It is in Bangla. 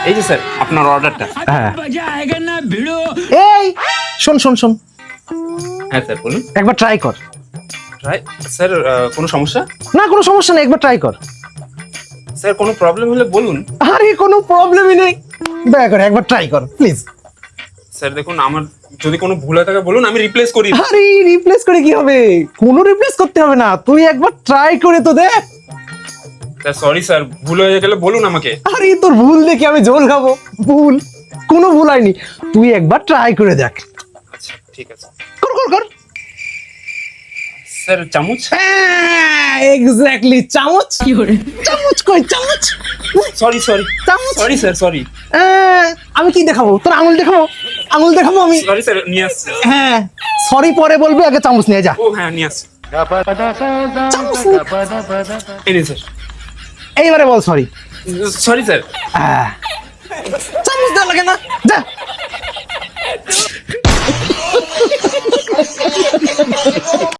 এই যে স্যার আপনার অর্ডারটা। হ্যাঁ এই শোন শোন শোন, হ্যাঁ স্যার বলুন। একবার ট্রাই কর। ট্রাই স্যার, কোনো সমস্যা? না কোনো সমস্যা নেই, একবার ট্রাই কর। স্যার কোনো প্রবলেম হলে বলুন। আরে কোনো প্রবলেমই নেই, দয়া করে একবার ট্রাই কর প্লিজ। স্যার দেখুন, আমার যদি কোনো ভুল হয়ে থাকে বলুন, আমি রিপ্লেস করি। আরে রিপ্লেস করে কি হবে, কোনো রিপ্লেস করতে হবে না, তুই একবার ট্রাই করে তো দেখ। স্যার সরি স্যার, ভুল হয়ে গেলে বলুন আমাকে। আরে তোর ভুল দেখে আমি ঝোল খাবো? ভুল কোনো ভুল হয়নি, তুই একবার ট্রাই করে দেখ। আচ্ছা ঠিক আছে। কর কর কর। স্যার চামচ। এক্স্যাক্টলি চামচ। চামচ কই চামচ? সরি সরি চামচ। Sorry sir sorry. আমি কি দেখাবো তোর, আঙুল দেখাবো? আঙুল দেখাবো আমি? সরি স্যার, নিয়ে আসছি। হ্যাঁ সরি পরে বলবি, আগে চামচ নিয়ে যা। ও হ্যাঁ নিয়ে আসছি। চামচ নিয়ে। এই নিন স্যার। এইবারে বল সরি। Sorry sir. চামচ দেওয়া লাগে না?